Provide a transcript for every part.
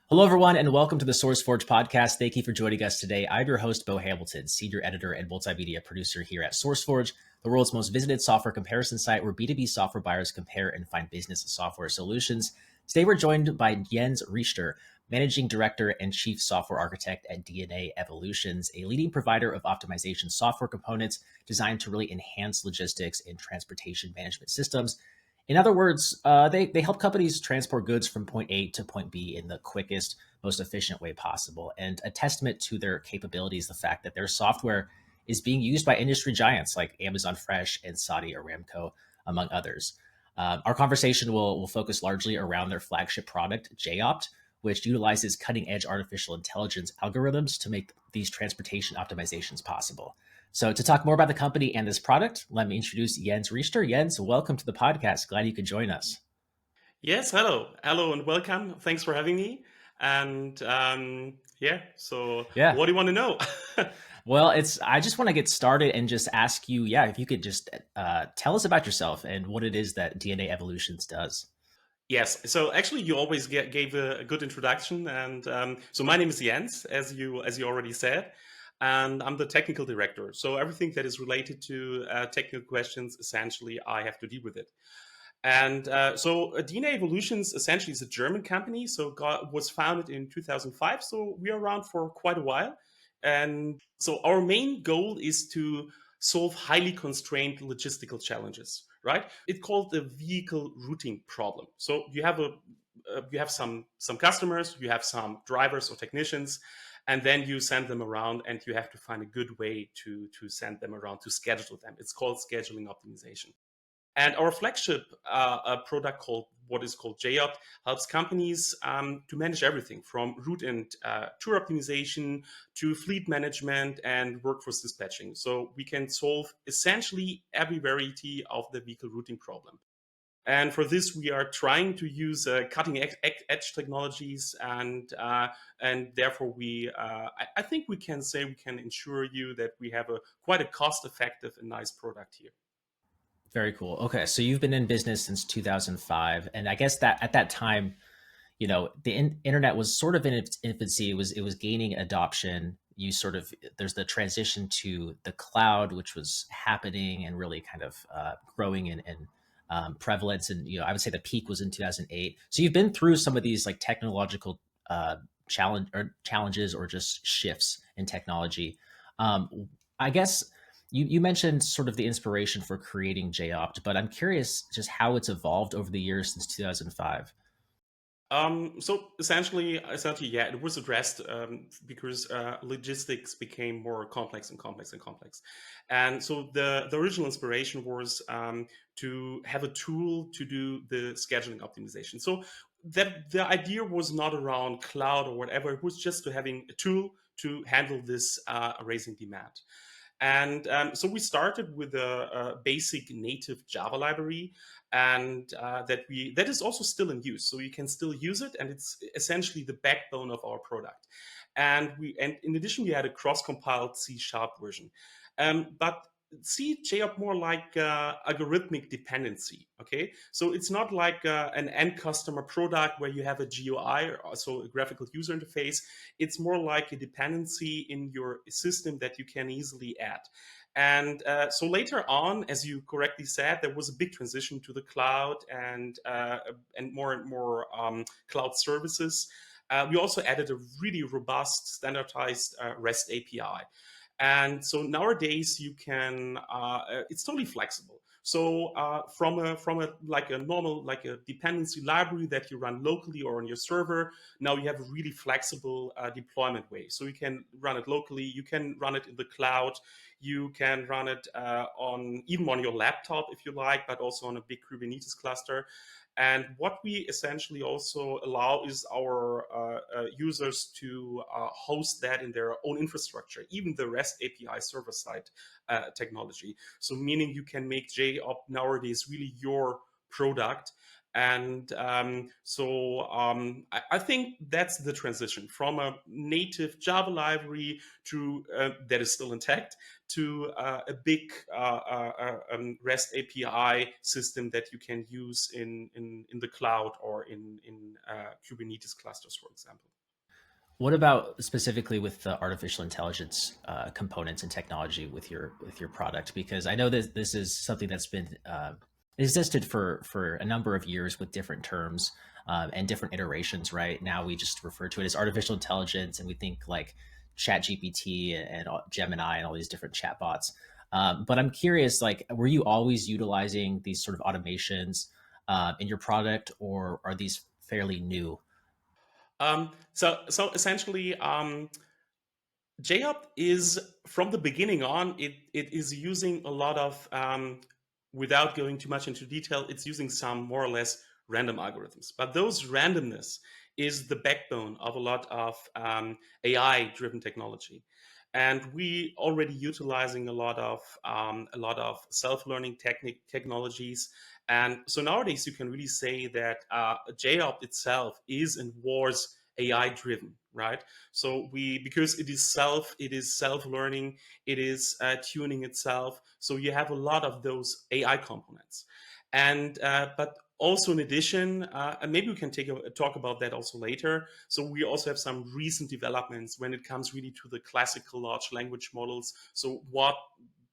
Hello, everyone, and welcome to the SourceForge podcast. Thank you for joining us today. I'm your host, Bo Hamilton, senior editor and multimedia producer here at SourceForge, the world's most visited software comparison site where B2B software buyers compare and find business software solutions. Today, we're joined by Jens Richter, managing director and chief software architect at DNA Evolutions, a leading provider of optimization software components designed to really enhance logistics and transportation management systems. In other words, they help companies transport goods from point A to point B in the quickest, most efficient way possible. And a testament to their capabilities, the fact that their software is being used by industry giants like Amazon Fresh and Saudi Aramco, among others. Our conversation will focus largely around their flagship product, JOpt, which utilizes cutting edge artificial intelligence algorithms to make these transportation optimizations possible. So to talk more about the company and this product, let me introduce Jens Richter. Jens, welcome to the podcast. Glad you could join us. Yes, hello. Hello and welcome. Thanks for having me. And so Yeah. what do you want to know? Well, I just want to get started and just ask you, if you could just tell us about yourself and what it is that DNA Evolutions does. Yes, so actually you always gave a good introduction. And so my name is Jens, as you already said, and I'm the technical director. So everything that is related to technical questions, essentially, I have to deal with it. And DNA Evolutions essentially is a German company. So was founded in 2005. So we are around for quite a while. And so our main goal is to solve highly constrained logistical challenges, right? It's called the vehicle routing problem. So you have some customers, you have some drivers or technicians, and then you send them around, and you have to find a good way to send them around, to schedule them. It's called scheduling optimization. And our flagship product called what is called JOpt helps companies to manage everything from route and tour optimization to fleet management and workforce dispatching. So we can solve essentially every variety of the vehicle routing problem. And for this, we are trying to use cutting edge technologies, and therefore I think we can say we can ensure you that we have quite a cost effective and nice product here. Very cool. Okay, so you've been in business since 2005, and I guess that at that time, the internet was sort of in its infancy. It was gaining adoption. There's the transition to the cloud, which was happening and really kind of growing in prevalence. And I would say the peak was in 2008. So you've been through some of these like technological challenges or just shifts in technology. I guess you mentioned sort of the inspiration for creating JOpt, but I'm curious just how it's evolved over the years since 2005. So essentially, yeah, it was addressed because logistics became more complex and complex and complex. And so the original inspiration was to have a tool to do the scheduling optimization. So that the idea was not around cloud or whatever. It was just to having a tool to handle this raising demand. And so we started with a basic native Java library, and that is also still in use. So you can still use it, and it's essentially the backbone of our product. And in addition, we had a cross-compiled C# version. But see JOP more like algorithmic dependency. Okay, so it's not like an end customer product where you have a GUI, or also a graphical user interface. It's more like a dependency in your system that you can easily add. And so later on, as you correctly said, there was a big transition to the cloud and more cloud services. We also added a really robust, standardized REST API. And so nowadays you can, it's totally flexible. So from a like a normal, like a dependency library that you run locally or on your server, now you have a really flexible deployment way. So you can run it locally, you can run it in the cloud, you can run it even on your laptop if you like, but also on a big Kubernetes cluster. And what we essentially also allow is our users to host that in their own infrastructure, even the REST API server-side technology. So meaning you can make JOpt nowadays really your product. And I think that's the transition from a native Java library to that is still intact to a big REST API system that you can use in the cloud or in Kubernetes clusters, for example. What about specifically with the artificial intelligence components and technology with your product? Because I know that this is something that's been existed for a number of years with different terms and different iterations. Right now, we just refer to it as artificial intelligence, and we think like Chat GPT and Gemini and all these different chatbots. But I'm curious, like, were you always utilizing these sort of automations in your product, or are these fairly new? So essentially, JOpt is from the beginning on, it is using a lot of, without going too much into detail, it's using some more or less random algorithms. But those randomness is the backbone of a lot of AI driven technology. And we already utilizing a lot of self-learning technologies. And so nowadays you can really say that JOpt itself is and was AI driven, right? So we, because it is self-learning, it is tuning itself. So you have a lot of those AI components, and but also in addition, and maybe we can take a talk about that also later. So we also have some recent developments when it comes really to the classical large language models. So what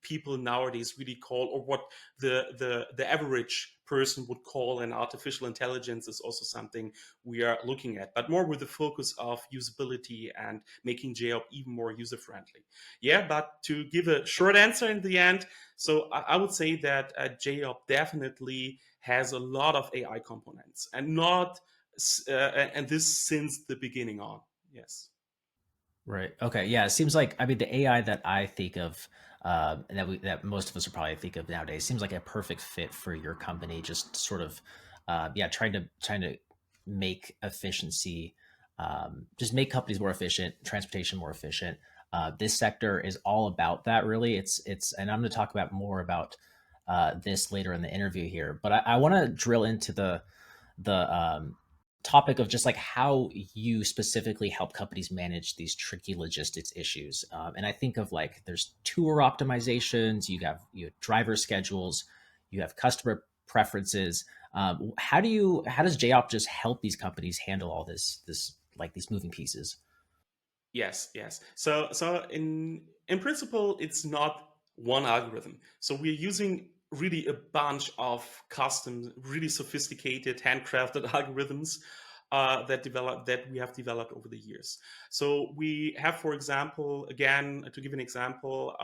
people nowadays really call, or what the average person would call an artificial intelligence, is also something we are looking at, but more with the focus of usability and making JOP even more user friendly. Yeah, but to give a short answer in the end, so I would say that JOP definitely has a lot of AI components, and not and this since the beginning on. Yes. Right. Okay. Yeah. It seems like, I mean, the AI that I think of, and that most of us would probably think of nowadays, seems like a perfect fit for your company. Just sort of, yeah, trying to make efficiency, just make companies more efficient, transportation more efficient. This sector is all about that. Really, and I'm going to talk about more about this later in the interview here. But I want to drill into the topic of just like how you specifically help companies manage these tricky logistics issues. And I think of like there's tour optimizations, you have driver schedules, you have customer preferences. How does JOP just help these companies handle all this like these moving pieces? Yes, yes. So in principle, it's not one algorithm. So we're using really a bunch of custom, really sophisticated, handcrafted algorithms that we have developed over the years. So we have, for example, again, to give an example,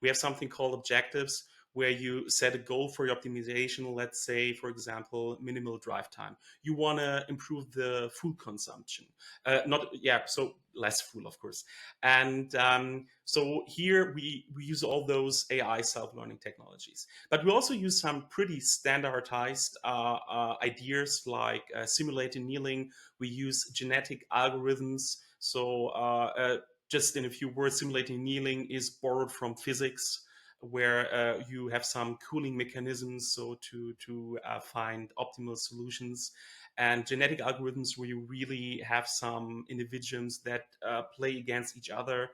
we have something called objectives, where you set a goal for your optimization. Let's say, for example, minimal drive time. You want to improve the food consumption, not yeah, so less fuel, of course. And so here we use all those AI self-learning technologies, but we also use some pretty standardized ideas like simulated annealing. We use genetic algorithms. So just in a few words, simulated annealing is borrowed from physics, where you have some cooling mechanisms, so to find optimal solutions, and genetic algorithms where you really have some individuals that play against each other.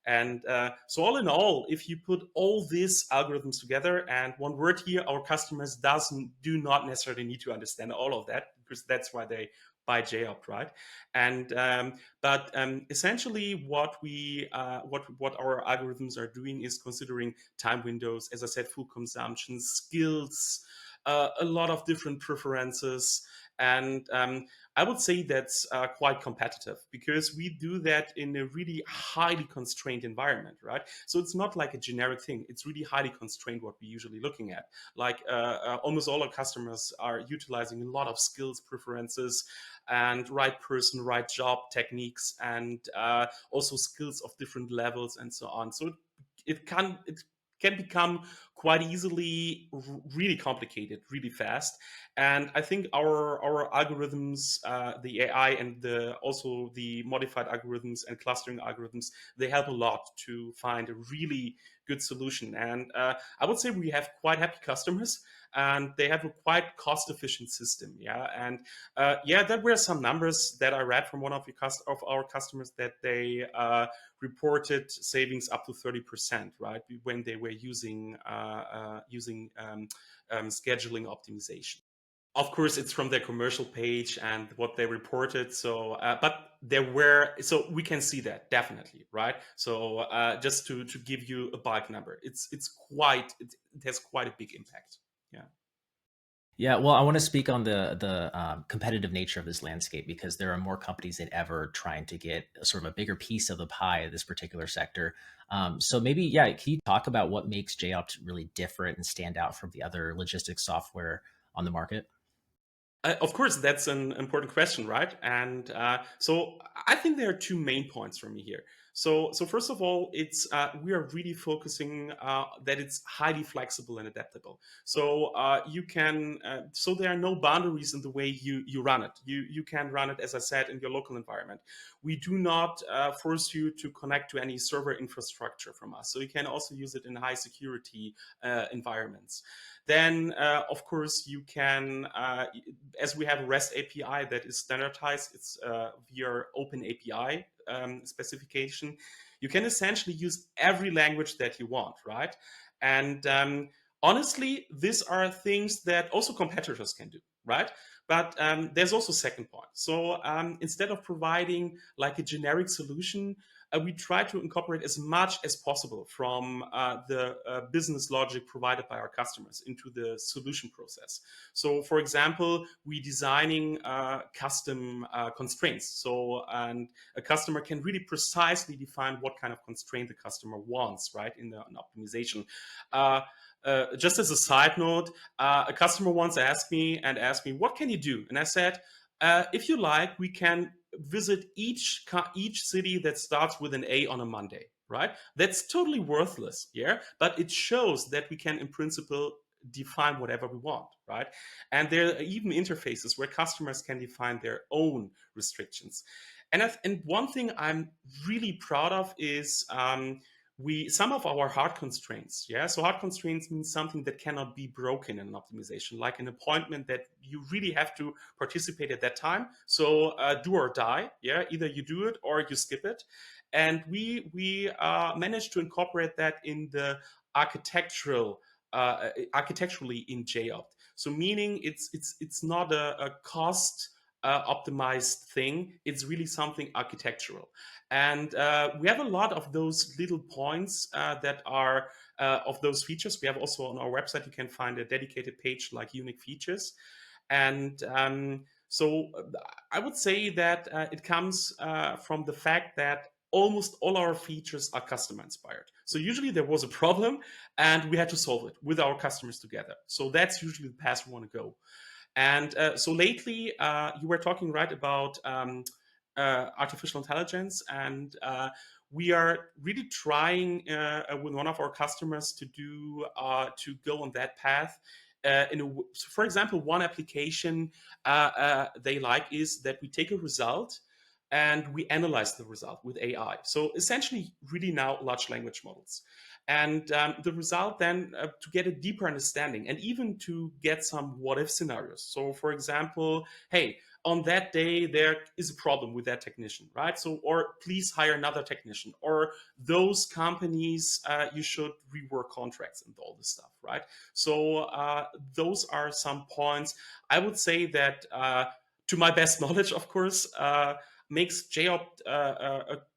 And so all in all, if you put all these algorithms together, and one word here, our customers do not necessarily need to understand all of that, because that's why they buy JOpt, right? And but essentially, what our algorithms are doing is considering time windows, as I said, food consumption, skills, a lot of different preferences, and I would say that's quite competitive, because we do that in a really highly constrained environment, right? So it's not like a generic thing. It's really highly constrained what we're usually looking at. Like almost all our customers are utilizing a lot of skills, preferences, and right person, right job techniques, and also skills of different levels and so on. So it can become quite easily really complicated really fast. And I think our algorithms, the AI and the also the modified algorithms and clustering algorithms, they help a lot to find a really good solution. And I would say we have quite happy customers, and they have a quite cost efficient system. Yeah, and yeah, there were some numbers that I read from one of of our customers, that they reported savings up to 30%, right, when they were using scheduling optimization. Of course, it's from their commercial page and what they reported. So, but so we can see that definitely, right? So just to give you a bulk number, it has quite a big impact. Yeah. Yeah, well, I want to speak on the competitive nature of this landscape because there are more companies than ever trying to get sort of a bigger piece of the pie of this particular sector. So maybe, yeah, can you talk about what makes JOpt really different and stand out from the other logistics software on the market? Of course, that's an important question, right? And so I think there are two main points for me here. So first of all, it's we are really focusing that it's highly flexible and adaptable. So so there are no boundaries in the way you run it. You can run it, as I said, in your local environment. We do not force you to connect to any server infrastructure from us. So you can also use it in high security environments. Then, of course, you can, as we have a REST API that is standardized, it's via Open API specification. You can essentially use every language that you want, right? And honestly, these are things that also competitors can do, right? But there's also a second point. So instead of providing like a generic solution, we try to incorporate as much as possible from the business logic provided by our customers into the solution process. So, for example, we designing custom constraints. So, and a customer can really precisely define what kind of constraint the customer wants, right, in an optimization. Just as a side note, a customer once asked me, what can you do? And I said, if you like, we can visit each city that starts with an A on a Monday, right? That's totally worthless, yeah. But it shows that we can, in principle, define whatever we want, right? And there are even interfaces where customers can define their own restrictions. And one thing I'm really proud of is some of our hard constraints. Yeah, so hard constraints means something that cannot be broken in an optimization, like an appointment that you really have to participate at that time. So do or die. Yeah, either you do it or you skip it. And we managed to incorporate that in the architecturally in JOpt. So meaning it's not a cost optimized thing. It's really something architectural. And we have a lot of those little points that are of those features. We have also on our website, you can find a dedicated page like unique features. And so I would say that it comes from the fact that almost all our features are customer inspired. So usually there was a problem and we had to solve it with our customers together. So that's usually the path we want to go. And so lately, you were talking right about artificial intelligence, and we are really trying with one of our customers to go on that path. So for example, one application they like is that we take a result and we analyze the result with AI. So essentially, really now large language models. And the result then to get a deeper understanding and even to get some what if scenarios. So, for example, hey, on that day there is a problem with that technician, right? So, or please hire another technician, or those companies you should rework contracts and all this stuff, right? So those are some points. I would say that to my best knowledge, of course, makes JOpt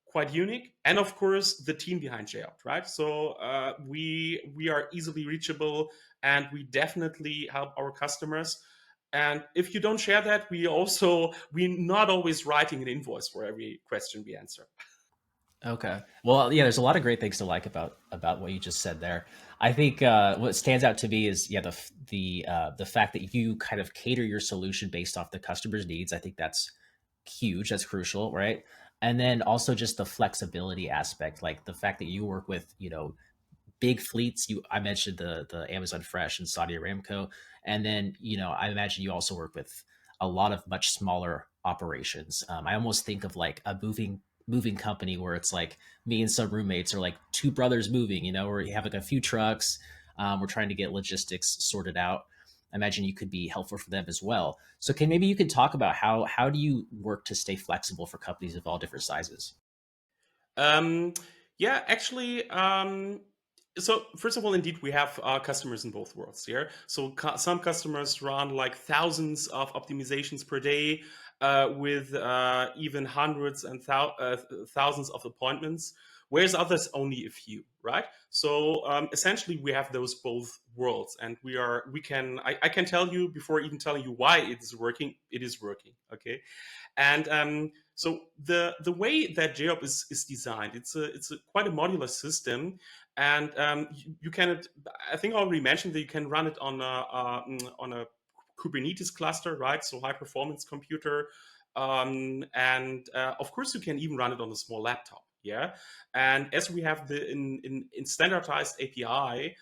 quite unique, and of course the team behind JOpt, right? So we are easily reachable, and we definitely help our customers. And if you don't share that, we're not always writing an invoice for every question we answer. Okay. Well, yeah, there's a lot of great things to like about what you just said there. I think what stands out to me is the fact that you kind of cater your solution based off the customer's needs. I think that's huge. That's crucial, right? And then also just the flexibility aspect, like the fact that you work with big fleets. I mentioned the Amazon Fresh and Saudi Aramco, and then I imagine you also work with a lot of much smaller operations. I almost think of like a moving company where it's like me and some roommates are like two brothers moving, where you have like a few trucks. We're trying to get logistics sorted out. I imagine you could be helpful for them as well. So maybe you could talk about how do you work to stay flexible for companies of all different sizes? Um, yeah, actually, so first of all, indeed, we have customers in both worlds here. So some customers run like thousands of optimizations per day, with even hundreds and thousands of appointments, whereas others only a few, right? So essentially, we have those both worlds, and I can tell you before even telling you why it is working. It is working, okay? And so the way that JOpt is designed, it's a quite a modular system, and you can, I think I already mentioned that you can run it on a Kubernetes cluster, right? So high performance computer, and of course you can even run it on a small laptop. Yeah, and as we have the in standardized API,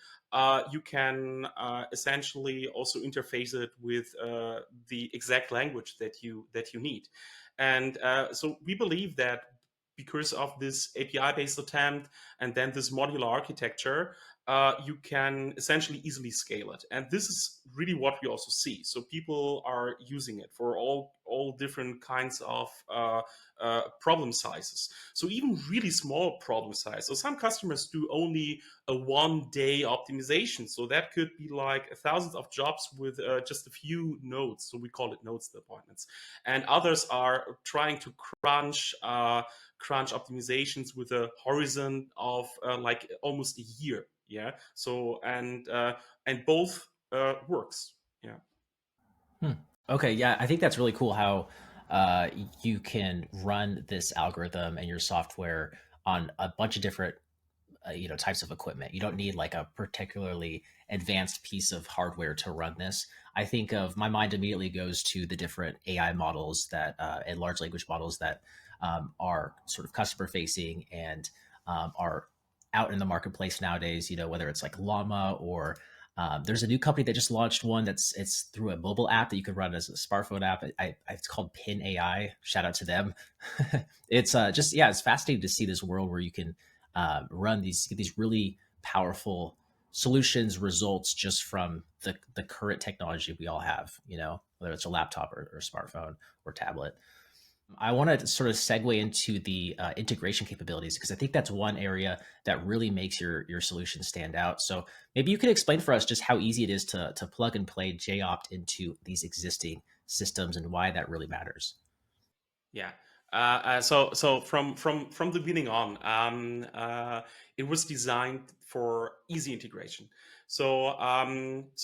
you can essentially also interface it with the exact language that you need. And so we believe that because of this API-based attempt and then this modular architecture, you can essentially easily scale it. And this is really what we also see. So people are using it for all different kinds of problem sizes. So even really small problem size. So some customers do only a 1 day optimization. So that could be like thousands of jobs with just a few nodes. So we call it nodes appointments. And others are trying to crunch optimizations with a horizon of like almost a year. Yeah. So and both works. Yeah. Hmm. Okay, yeah, I think that's really cool how uh, you can run this algorithm and your software on a bunch of different types of equipment. You don't need like a particularly advanced piece of hardware to run this. I think of my mind immediately goes to the different AI models that and large language models that are sort of customer facing and are out in the marketplace nowadays. Whether it's like Llama or there's a new company that just launched one it's through a mobile app that you could run as a smartphone app. It's called Pin AI. Shout out to them. It's just yeah, it's fascinating to see this world where you can run these really powerful solutions results just from the current technology we all have. Whether it's a laptop or smartphone or tablet. I want to sort of segue into the integration capabilities because I think that's one area that really makes your solution stand out. So maybe you could explain for us just how easy it is to plug and play JOpt into these existing systems and why that really matters. Yeah. So from the beginning on, it was designed for easy integration. So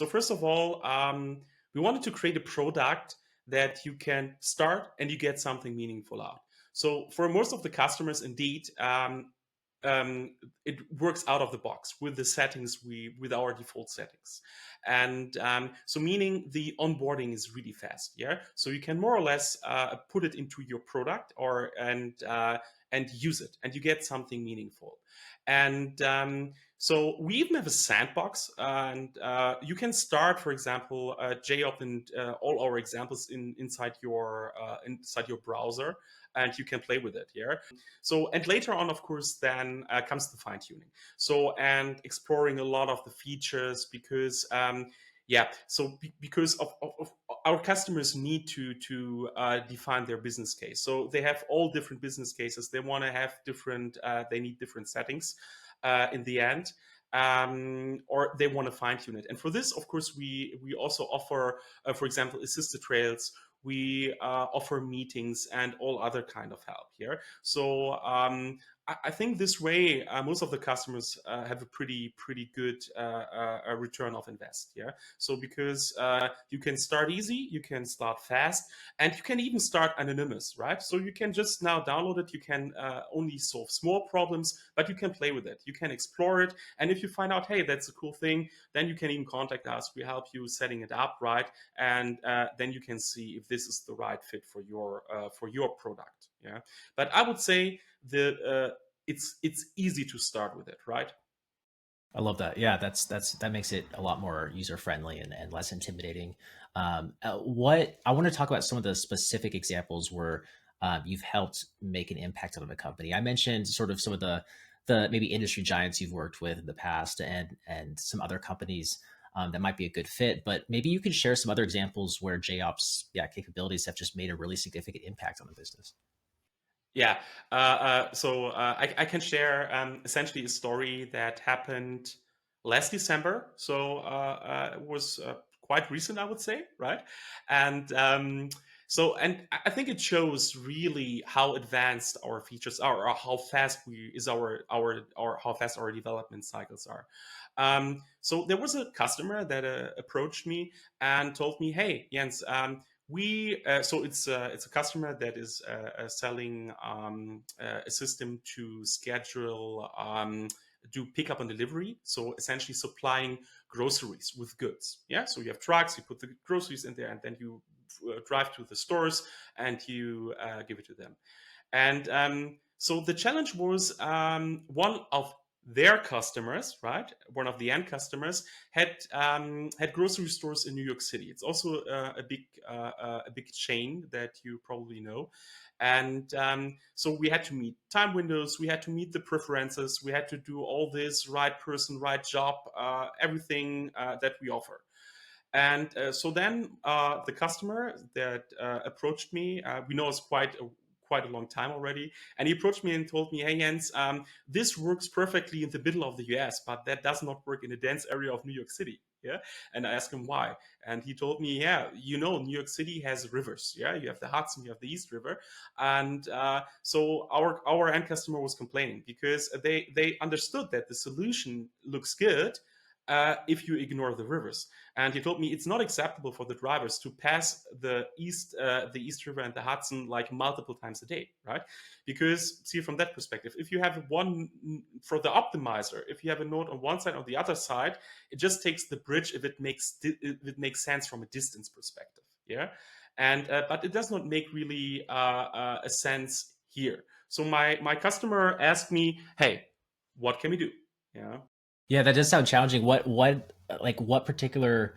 first of all, we wanted to create a product that you can start and you get something meaningful out. So for most of the customers, indeed, it works out of the box with the settings with our default settings, and so meaning the onboarding is really fast. Yeah, so you can more or less put it into your product and use it, and you get something meaningful. And so we even have a sandbox, and you can start, for example, JOpt and all our examples inside your browser, and you can play with it. Yeah. So, and later on, of course, then comes the fine tuning. So, and exploring a lot of the features because, yeah, so because of our customers need to define their business case. So they have all different business cases. They want to have different, they need different settings in the end. Or they want to fine tune it. And for this, of course, we also offer, for example, assisted trails. We offer meetings and all other kind of help here. So I think this way, most of the customers have a pretty good return of invest. Yeah. So because you can start easy, you can start fast, and you can even start anonymous, right? So you can just now download it. You can only solve small problems, but you can play with it. You can explore it, and if you find out, hey, that's a cool thing, then you can even contact us. We help you setting it up, right? And then you can see if this is the right fit for your product. Yeah. But I would say it's easy to start with it, right? I love that. Yeah, that makes it a lot more user friendly and less intimidating. What I want to talk about some of the specific examples where you've helped make an impact on a company. I mentioned sort of some of the maybe industry giants you've worked with in the past, and some other companies that might be a good fit. But maybe you can share some other examples where JOps capabilities have just made a really significant impact on the business. Yeah. I can share essentially a story that happened last December. So it was quite recent, I would say, right? And and I think it shows really how advanced our features are, or how fast our how fast our development cycles are. So there was a customer that approached me and told me, "Hey, Jens, it's a customer that is selling a system to schedule do pickup and delivery, so essentially supplying groceries with goods. Yeah, so you have trucks, you put the groceries in there, and then you drive to the stores and you give it to them. And so the challenge was one of their customers, right? One of the end customers had grocery stores in New York City. It's also a big chain that you probably know. And so we had to meet time windows, we had to meet the preferences, we had to do all this right person, right job, everything that we offer. And so then the customer that approached me, we know it's quite a long time already, and he approached me and told me, "Hey Jens, this works perfectly in the middle of the US, but that does not work in the dense area of New York City." Yeah, and I asked him why, and he told me, "Yeah, New York City has rivers. Yeah, you have the Hudson, you have the East River, and so our end customer was complaining because they understood that the solution looks good." If you ignore the rivers, and he told me it's not acceptable for the drivers to pass the East River and the Hudson like multiple times a day, right? Because see from that perspective, if you have one for the optimizer, if you have a node on one side or the other side, it just takes the bridge if it makes sense from a distance perspective, yeah. And but it does not make really a sense here. So my customer asked me, "Hey, what can we do?" Yeah. Yeah, that does sound challenging. What particular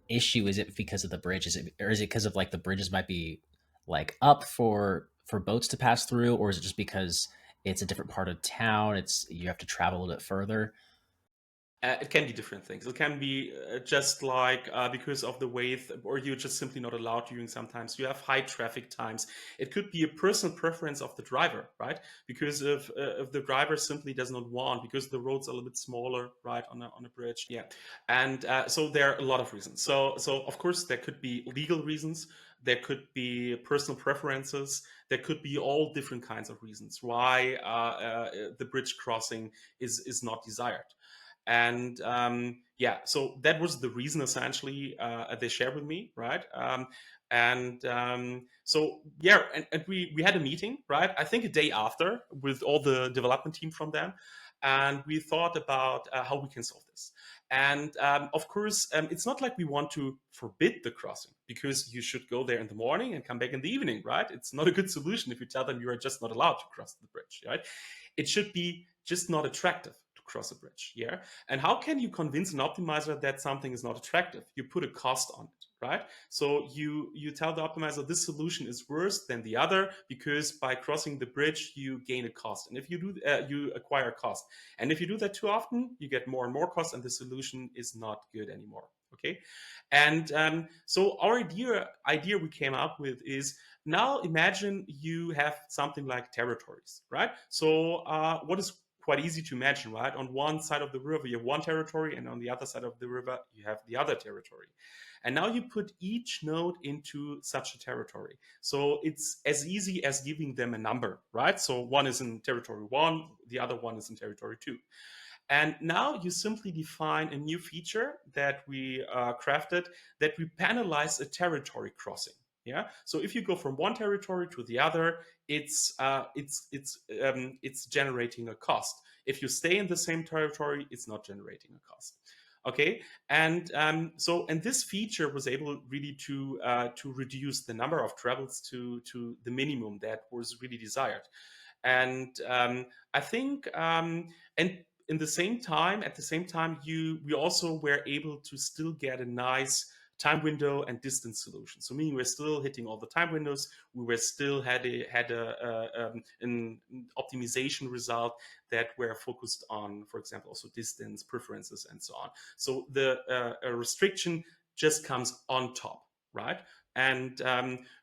issue is it because of the bridge? Is it, or is it because of like the bridges might be like up for boats to pass through, or is it just because it's a different part of town? It's you have to travel a little bit further. It can be different things. It can be just like because of the wave, or you're just simply not allowed during sometimes. You have high traffic times. It could be a personal preference of the driver, right? Because if the driver simply does not want, because the roads are a little bit smaller, right, on a bridge. Yeah, and so there are a lot of reasons. So of course there could be legal reasons. There could be personal preferences. There could be all different kinds of reasons why the bridge crossing is not desired. And yeah, so that was the reason essentially they shared with me, right? So yeah, and we had a meeting, right? I think a day after with all the development team from them, and we thought about how we can solve this. And of course, it's not like we want to forbid the crossing, because you should go there in the morning and come back in the evening, right? It's not a good solution if you tell them you are just not allowed to cross the bridge, right? It should be just not attractive to cross a bridge, yeah. And how can you convince an optimizer that something is not attractive? You put a cost on it, right? So you tell the optimizer this solution is worse than the other because by crossing the bridge you gain a cost, and if you do you acquire cost, and if you do that too often you get more and more cost, and the solution is not good anymore. Okay, and so our idea we came up with is, now imagine you have something like territories, right? So what is quite easy to imagine, right? On one side of the river, you have one territory, and on the other side of the river, you have the other territory. And now you put each node into such a territory. So it's as easy as giving them a number, right? So one is in territory one, the other one is in territory two. And now you simply define a new feature that we crafted, that we penalize a territory crossing. Yeah. So if you go from one territory to the other, it's generating a cost. If you stay in the same territory, it's not generating a cost. Okay, and and this feature was able really to reduce the number of travels to the minimum that was really desired. And I think and in the same time at the same time we also were able to still get a nice time window and distance solution. So meaning we're still hitting all the time windows, we were still an optimization result that were focused on, for example, also distance preferences and so on. So the restriction just comes on top, right? And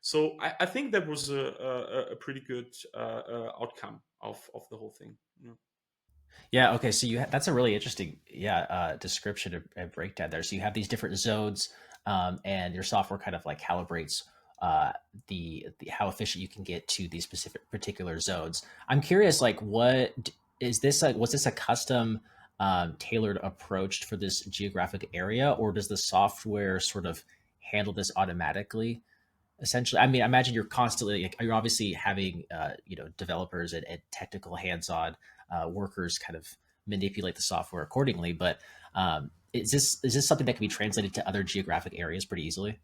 so I think that was a pretty good outcome of the whole thing. Yeah. Yeah. Okay. So that's a really interesting, description and breakdown there. So you have these different zones, and your software kind of like calibrates uh, the how efficient you can get to these specific particular zones. I'm curious, like, is this like was this a custom tailored approach for this geographic area, or does the software sort of handle this automatically? Essentially, I mean, I imagine you're constantly like, you're obviously having developers and technical hands-on workers kind of manipulate the software accordingly. But is this something that can be translated to other geographic areas pretty easily?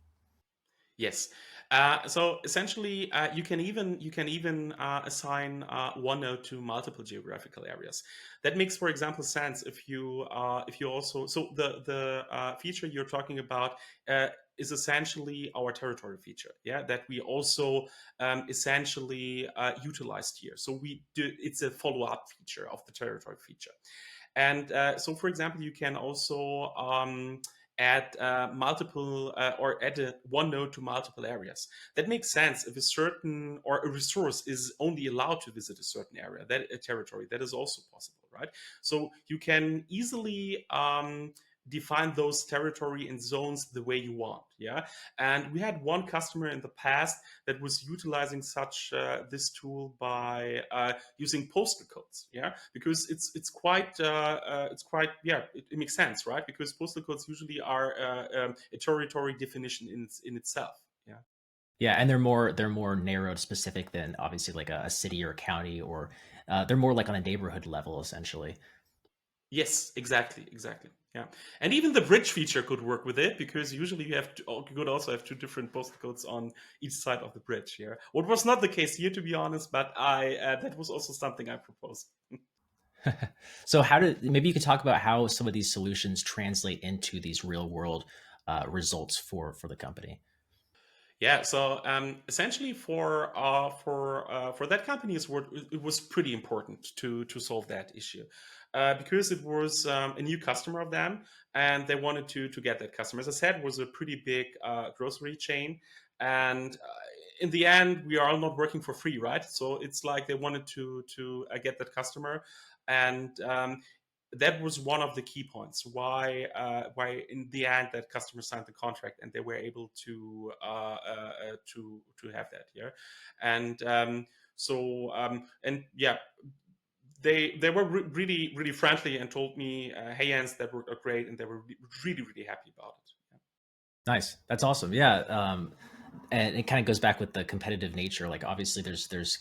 Yes. So essentially, you can even assign one node to multiple geographical areas. That makes, for example, sense if you also, so the feature you're talking about is essentially our territory feature. Yeah, that we also essentially utilized here. So we do, it's a follow up feature of the territory feature. And so, for example, you can also add multiple or add one node to multiple areas. That makes sense if a certain or a resource is only allowed to visit a certain area, that a territory, that is also possible, right? So you can easily define those territory and zones the way you want. Yeah, and we had one customer in the past that was utilizing such this tool by using postal codes. Yeah, because it's quite it makes sense, right? Because postal codes usually are a territory definition in itself. Yeah. Yeah, and they're more narrowed specific than obviously like a city or a county, or they're more like on a neighborhood level essentially. Yes, exactly. Yeah, and even the bridge feature could work with it because usually you could also have two different postal codes on each side of the bridge. Yeah, what was not the case here, to be honest, but I that was also something I proposed. So how did maybe you could talk about how some of these solutions translate into these real world results for the company? Yeah, so essentially for that company, it was pretty important to solve that issue because it was a new customer of them, and they wanted to get that customer. As I said, it was a pretty big grocery chain, and in the end, we are all not working for free, right? So it's like they wanted to get that customer, and that was one of the key points why in the end that customer signed the contract and they were able to have that. Yeah, and and yeah, they were really friendly and told me, hey Jens, that worked out great, and they were really happy about it. Yeah. Nice. That's awesome. Yeah. And it kind of goes back with the competitive nature. Like obviously there's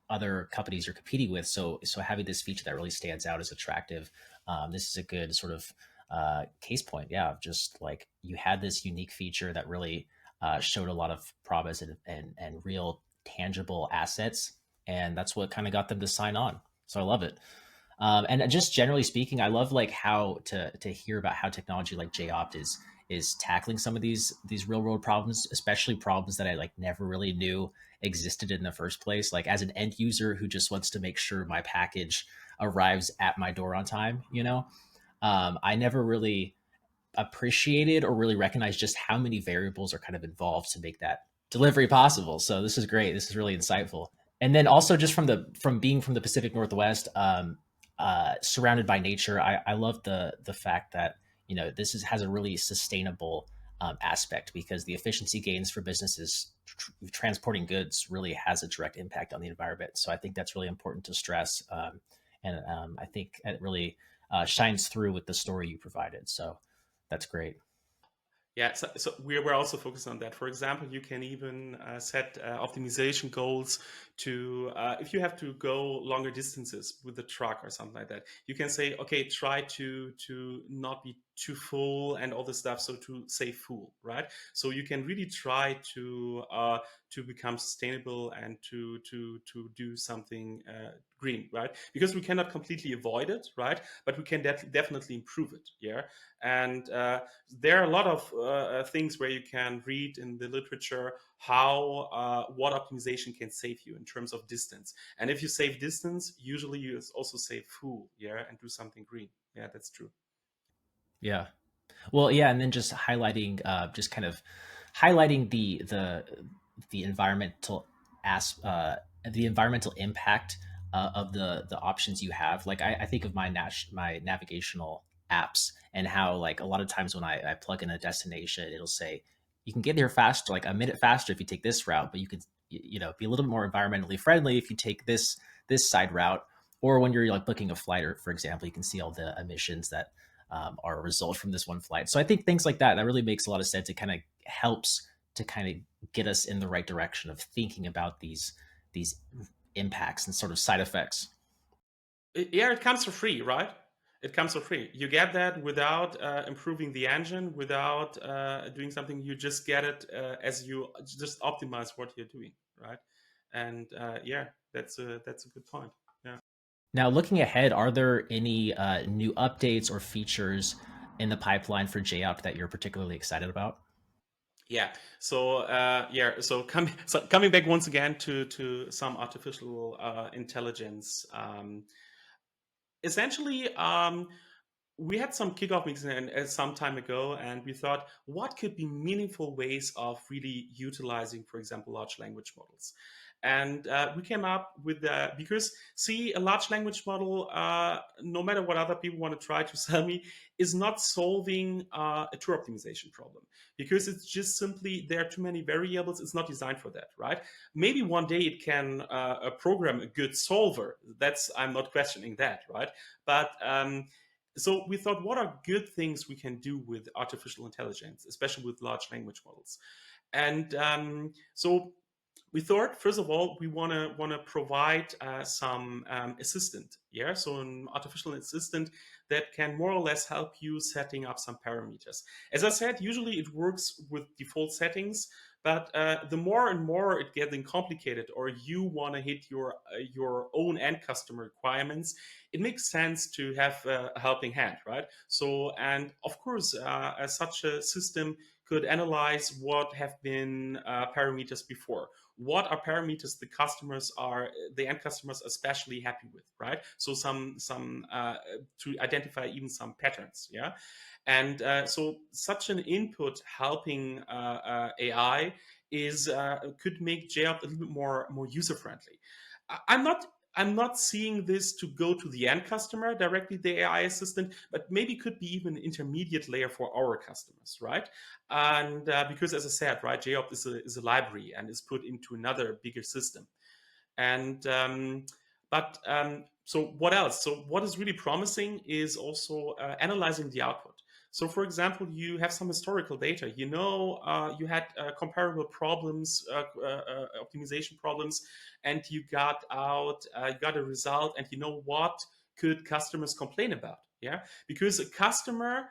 other companies you're competing with. So having this feature that really stands out is attractive. This is a good sort of case point. Yeah. Of just like you had this unique feature that really showed a lot of promise and real tangible assets. And that's what kind of got them to sign on. So I love it. And just generally speaking, I love like how to hear about how technology like JOpt is tackling some of these real world problems, especially problems that I like never really knew existed in the first place. Like as an end user who just wants to make sure my package arrives at my door on time, I never really appreciated or really recognized just how many variables are kind of involved to make that delivery possible. So this is great. This is really insightful. And then also just from being from the Pacific Northwest, surrounded by nature, I love the fact that has a really sustainable aspect because the efficiency gains for businesses transporting goods really has a direct impact on the environment. So I think that's really important to stress, and I think it really shines through with the story you provided. So that's great. Yeah, so we're also focused on that. For example, you can even set optimization goals to if you have to go longer distances with the truck or something like that. You can say, okay, try to not be too full and all this stuff, so to save fuel, right? So you can really try to become sustainable and to do something green, right? Because we cannot completely avoid it, right? But we can definitely improve it. Yeah, and there are a lot of things where you can read in the literature how what optimization can save you in terms of distance. And if you save distance, usually you also save fuel, yeah, and do something green. Yeah, that's true. Yeah. Well, yeah, and then just highlighting, just kind of highlighting the environmental as the environmental impact of the options you have. Like I think of my navigational apps and how like a lot of times when I plug in a destination, it'll say you can get here faster, like a minute faster if you take this route, but you could be a little bit more environmentally friendly if you take this side route. Or when you're like booking a flight, or for example, you can see all the emissions that are a result from this one flight. So I think things like that really makes a lot of sense. It kind of helps to kind of get us in the right direction of thinking about these impacts and sort of side effects. Yeah, it comes for free, right? It comes for free. You get that without improving the engine, without doing something. You just get it as you just optimize what you're doing, right? And yeah, that's a good point. Yeah. Now, looking ahead, are there any new updates or features in the pipeline for JOpt that you're particularly excited about? Yeah. So yeah. So coming back once again to some artificial intelligence. Essentially, we had some kickoff meetings some time ago, and we thought, what could be meaningful ways of really utilizing, for example, large language models? And we came up with because see, a large language model, no matter what other people want to try to sell me, is not solving a tour optimization problem because it's just simply there are too many variables. It's not designed for that, right? Maybe one day it can program a good solver. I'm not questioning that, right? But so we thought, what are good things we can do with artificial intelligence, especially with large language models? And so we thought, first of all, we want to provide some assistant, yeah, so an artificial assistant that can more or less help you setting up some parameters. As I said, usually it works with default settings, but the more and more it getting complicated, or you want to hit your own end customer requirements, it makes sense to have a helping hand, right? So, and of course, such a system could analyze what have been parameters before. What are parameters the end customers especially happy with, right? So some to identify even some patterns, yeah. And so such an input helping AI is could make JOpt a little bit more user friendly. I'm not seeing this to go to the end customer directly, the AI assistant, but maybe could be even an intermediate layer for our customers, right? And because, as I said, right, JOpt is a library and is put into another bigger system. And so what else? So what is really promising is also analyzing the output. So, for example, you have some historical data. You had comparable problems, optimization problems, and you got a result, and you know what could customers complain about? Yeah, because a customer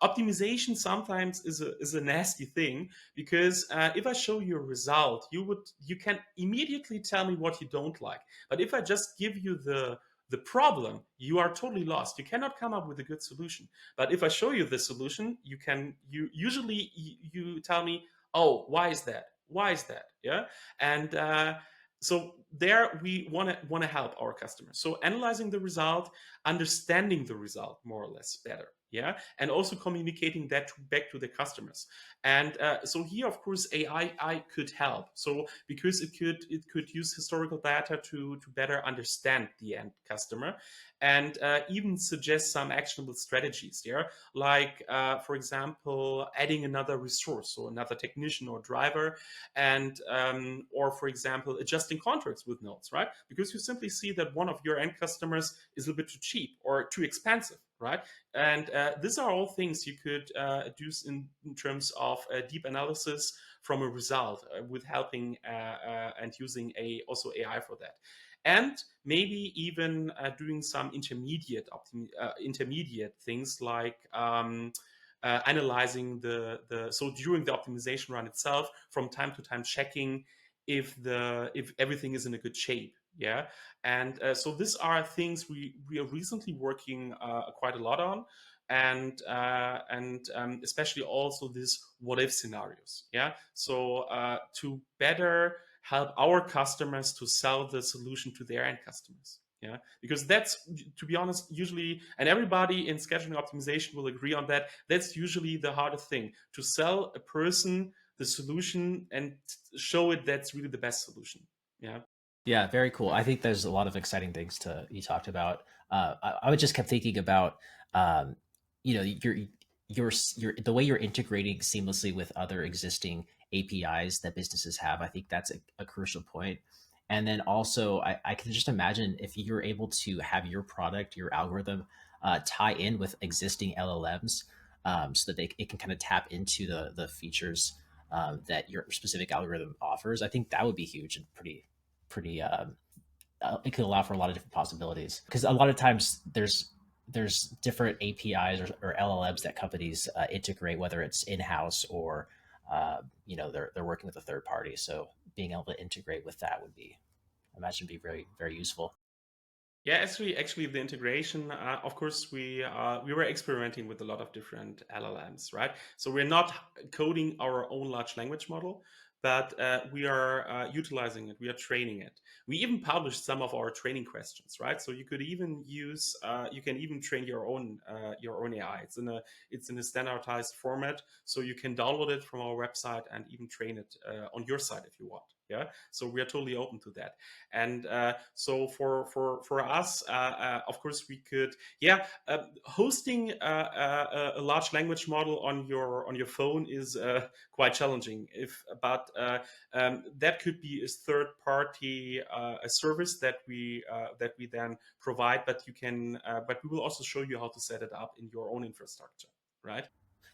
optimization sometimes is a nasty thing because if I show you a result, you can immediately tell me what you don't like. But if I just give you the problem, you are totally lost. You cannot come up with a good solution. But if I show you the solution, you usually you tell me, oh, why is that? Why is that? Yeah, and so there we want to help our customers. So analyzing the result, understanding the result more or less better, yeah, and also communicating that back to the customers. And so here, of course, AI could help. So because it could use historical data to better understand the end customer, and even suggest some actionable strategies there, like for example, adding another resource, so another technician or driver, and or for example, adjusting contracts with nodes, right? Because you simply see that one of your end customers is a little bit too cheap or too expensive, right? And these are all things you could do in terms of deep analysis from a result with helping and using also AI for that. And maybe even doing some intermediate things like analyzing so during the optimization run itself, from time to time checking if everything is in a good shape, yeah. And so these are things we are recently working quite a lot on, and especially also these what if scenarios, yeah. So to better help our customers to sell the solution to their end customers, yeah, because that's, to be honest, usually, and everybody in scheduling optimization will agree on that, that's usually the hardest thing, to sell a person the solution and show it that's really the best solution, yeah. Yeah, very cool. I think there's a lot of exciting things to you talked about. I would just kept thinking about, um, you know, your the way you're integrating seamlessly with other existing APIs that businesses have. I think that's a crucial point. And then also, I can just imagine if you're able to have your product, your algorithm, tie in with existing LLMs, so that it can kind of tap into the features that your specific algorithm offers. I think that would be huge and pretty it could allow for a lot of different possibilities because a lot of times there's different APIs or LLMs that companies integrate, whether it's in-house or they're working with a third party. So being able to integrate with that would be, I imagine, be very very useful. Yeah, actually, the integration. Of course, we were experimenting with a lot of different LLMs, right? So we're not coding our own large language model, but we are utilizing it. We are training it. We even published some of our training questions, right? So you could even use, you can even train your own AI. It's in a standardized format, so you can download it from our website and even train it on your site if you want. Yeah, so we are totally open to that. And so for us, of course, we could, yeah, hosting a large language model on your phone is quite challenging. If but that could be a third party a service that we then provide, but you can but we will also show you how to set it up in your own infrastructure, right?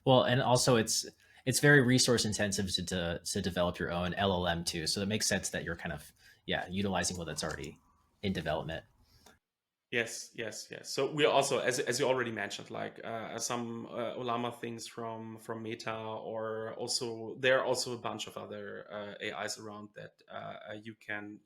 Well, and also it's very resource intensive to develop your own LLM too. So it makes sense that you're kind of utilizing what that's already in development. Yes, yes, yes. So we are also, as you already mentioned, like some Olama things from Meta, or also there are also a bunch of other AIs around that you can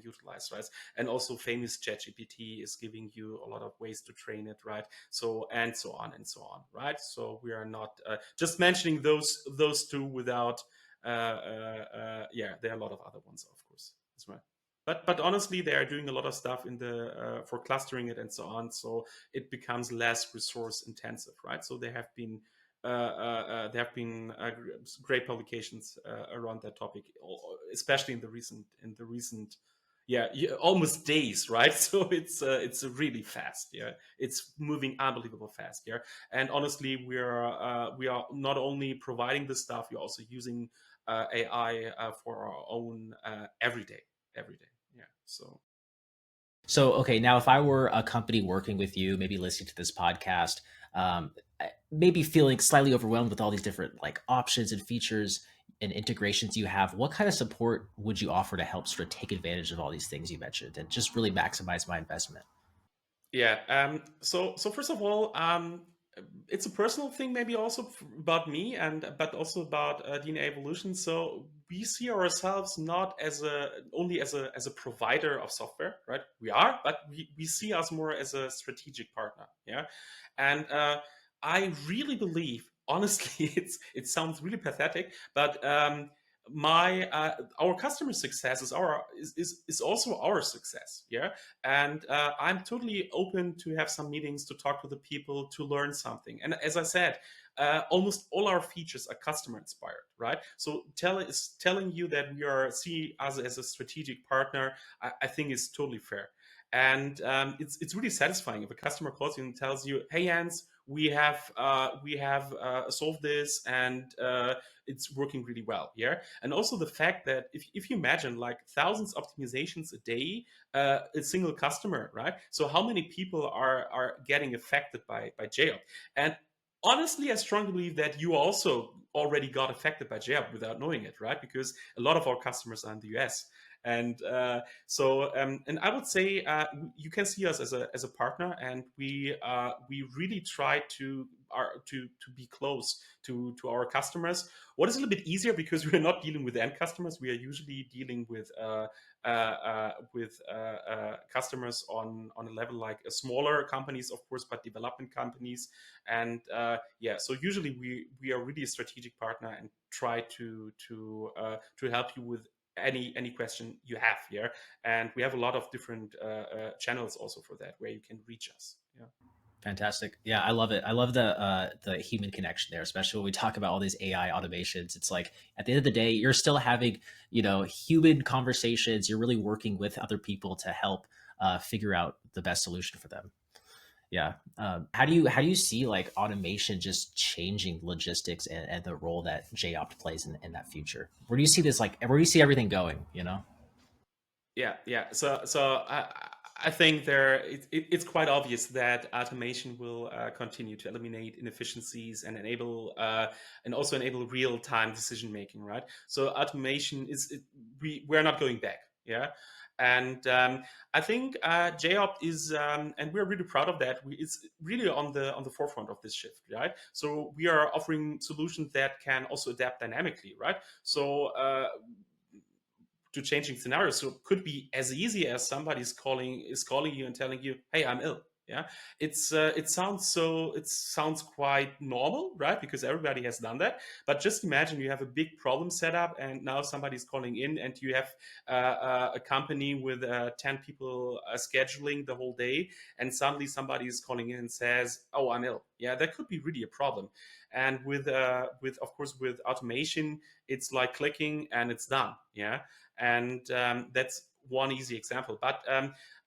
utilize, right? And also famous ChatGPT is giving you a lot of ways to train it, right? So and so on and so on, right? So we are not just mentioning those two without yeah, there are a lot of other ones, of course, as well. But honestly, they are doing a lot of stuff in the for clustering it and so on, so it becomes less resource intensive, right? So there have been great publications around that topic, especially in the recent yeah, almost days, right? So it's really fast. Yeah, it's moving unbelievable fast. Yeah, and honestly, we are not only providing the stuff, we're also using AI for our own every day. Yeah. So So, okay, now if I were a company working with you, maybe listening to this podcast, maybe feeling slightly overwhelmed with all these different like options and features and integrations you have, what kind of support would you offer to help sort of take advantage of all these things you mentioned and just really maximize my investment? yeah. So first of all, it's a personal thing, maybe also about me, and but also about DNA evolution. So we see ourselves not as a only as a provider of software, right? We are, but we see us more as a strategic partner. Yeah, and I really believe. Honestly, it sounds really pathetic, but my our customer success is also our success. Yeah, and I'm totally open to have some meetings to talk to the people to learn something. And as I said, almost all our features are customer inspired, right? So telling you that we are see us as a strategic partner, I think is totally fair. And it's really satisfying if a customer calls you and tells you, "Hey, Jens, we have solved this, and it's working really well." Yeah, and also the fact that if you imagine like thousands of optimizations a day, a single customer, right? So how many people are getting affected by JOpt? And honestly, I strongly believe that you also already got affected by JOpt without knowing it, right? Because a lot of our customers are in the US. And and I would say you can see us as a partner, and we really try to be close to our customers. What is a little bit easier because we're not dealing with end customers. We are usually dealing with customers on a level like smaller companies, of course, but development companies. And yeah, so usually we are really a strategic partner and try to help you with any question you have here. And we have a lot of different channels also for that where you can reach us. Yeah. Fantastic. Yeah, I love it. I love the human connection there, especially when we talk about all these AI automations. It's like at the end of the day, you're still having, human conversations. You're really working with other people to help figure out the best solution for them. Yeah. How do you see like automation just changing logistics and the role that JOpt plays in that future? Where do you see this like where do you see everything going, you know? Yeah. So I think it's quite obvious that automation will continue to eliminate inefficiencies and also enable real time decision making, right? So automation we're not going back, yeah. And I think JOpt is, and we're really proud of that. It's really on the forefront of this shift, right? So we are offering solutions that can also adapt dynamically, right? So to changing scenarios. So it could be as easy as somebody is calling you and telling you, "Hey, I'm ill." Yeah, it sounds quite normal, right? Because everybody has done that. But just imagine you have a big problem set up, and now somebody's calling in, and you have a company with 10 people scheduling the whole day, and suddenly somebody is calling in and says, "Oh, I'm ill." Yeah, that could be really a problem. And with of course with automation, it's like clicking and it's done. Yeah, and that's one easy example. But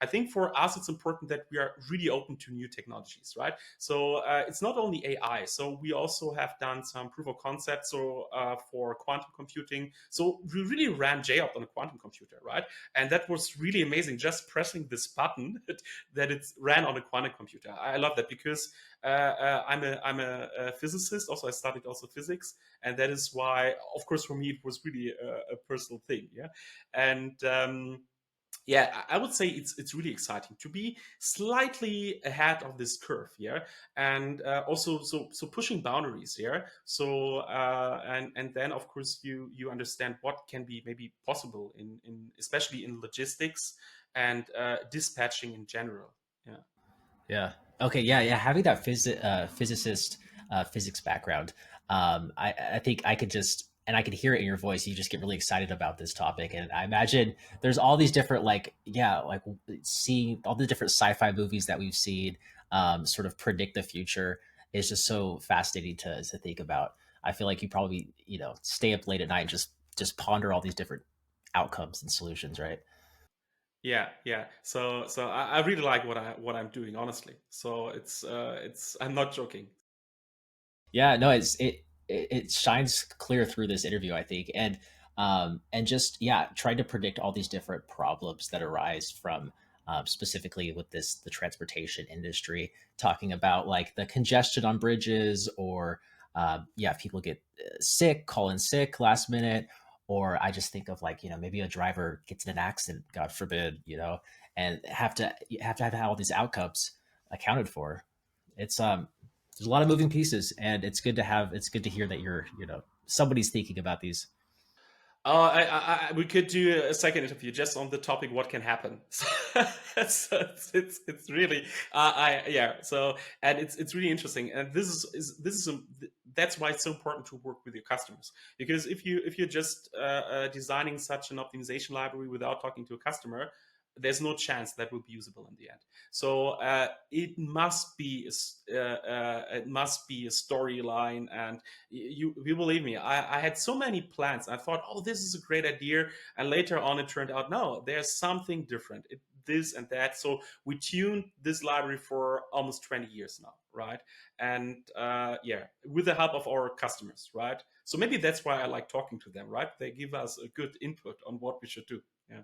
I think for us, it's important that we are really open to new technologies, right? So it's not only AI. So we also have done some proof of concept. So for quantum computing, so we really ran JOpt on a quantum computer, right? And that was really amazing. Just pressing this button that it ran on a quantum computer. I love that because I'm a physicist. Also, I studied also physics, and that is why, of course, for me it was really a personal thing. Yeah, and yeah, I would say it's really exciting to be slightly ahead of this curve, yeah, and also so pushing boundaries, yeah. So and then of course you understand what can be maybe possible in especially in logistics and dispatching in general. Yeah. Yeah. Okay. Yeah. Yeah. Having that physicist physics background, I think I could just and I could hear it in your voice. You just get really excited about this topic, and I imagine there's all these different like seeing all the different sci-fi movies that we've seen, sort of predict the future is just so fascinating to think about. I feel like you probably stay up late at night and just ponder all these different outcomes and solutions, right? Yeah. So I really like what I'm doing, honestly. So it's I'm not joking. Yeah, no, it shines clear through this interview, I think, and just trying to predict all these different problems that arise from specifically with the transportation industry, talking about like the congestion on bridges, or if people get sick, call in sick last minute, or I just think of like maybe a driver gets in an accident, God forbid, and have all these outcomes accounted for. It's there's a lot of moving pieces, and it's good to hear that you're somebody's thinking about these. We could do a second interview just on the topic what can happen. It's really I yeah. So and it's really interesting, and that's why it's so important to work with your customers, because if you're just designing such an optimization library without talking to a customer, there's no chance that will be usable in the end. So it must be a storyline, and you believe me, I had so many plans. I thought, oh, this is a great idea, and later on it turned out, no, there's something different. This and that. So we tuned this library for almost 20 years now, right? And with the help of our customers, right? So maybe that's why I like talking to them, right? They give us a good input on what we should do. Yeah.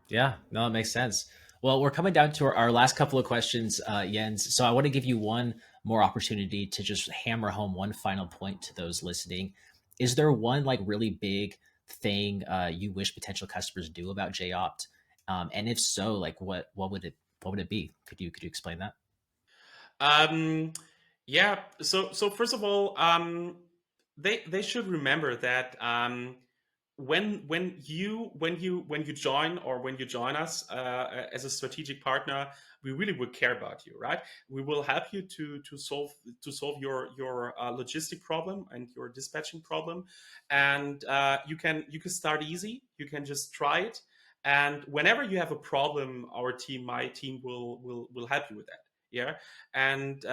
Yeah, no, it makes sense. Well, we're coming down to our last couple of questions, Jens. So I want to give you one more opportunity to just hammer home one final point to those listening. Is there one like really big thing you wish potential customers do about JOpt? And if so, like what would it be? Could you explain that? Um, yeah. So first of all, they should remember that when you join or when you join us as a strategic partner, we really will care about you, right? We will help you to solve your logistic problem and your dispatching problem, and you can start easy. You can just try it, and whenever you have a problem, my team will help you with that. Yeah, and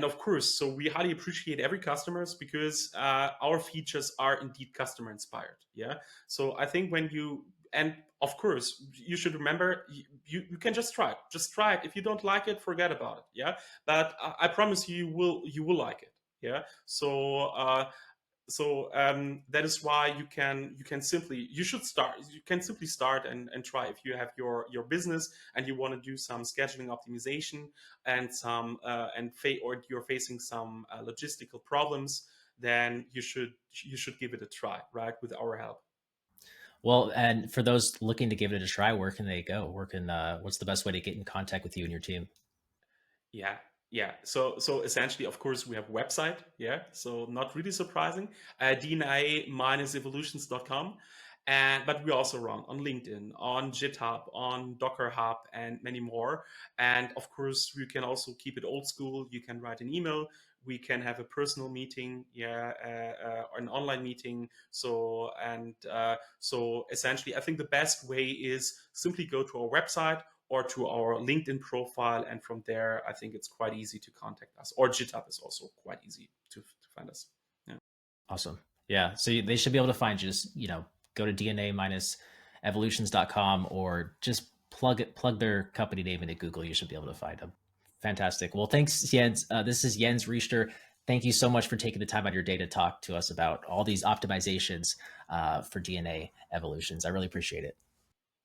of course, so we highly appreciate every customers because our features are indeed customer inspired. Yeah, so I think when you, and of course you should remember, you can just try it. Just try it. If you don't like it, forget about it. Yeah, but I promise you, you will like it. Yeah, that is why you should start, you can simply start and try. If you have your business and you want to do some scheduling optimization and or you're facing some logistical problems, then you should give it a try, right, with our help. Well, and for those looking to give it a try, where can they go? What's the best way to get in contact with you and your team? Yeah, yeah. So essentially, of course, we have a website. Yeah, so not really surprising. dna-evolutions.com. And but we also run on LinkedIn, on GitHub, on Docker Hub, and many more. And of course, you can also keep it old school. You can write an email. We can have a personal meeting, or an online meeting. So essentially, I think the best way is simply go to our website or to our LinkedIn profile. And from there, I think it's quite easy to contact us. Or GitHub is also quite easy to find us. Yeah. Awesome. Yeah. So they should be able to find you. Just, go to dna-evolutions.com or just plug their company name into Google. You should be able to find them. Fantastic. Well, thanks, Jens. This is Jens Richter. Thank you so much for taking the time out of your day to talk to us about all these optimizations for DNA evolutions. I really appreciate it.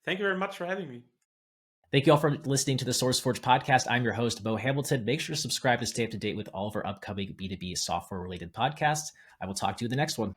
Thank you very much for having me. Thank you all for listening to the SourceForge podcast. I'm your host, Bo Hamilton. Make sure to subscribe to stay up to date with all of our upcoming B2B software related podcasts. I will talk to you in the next one.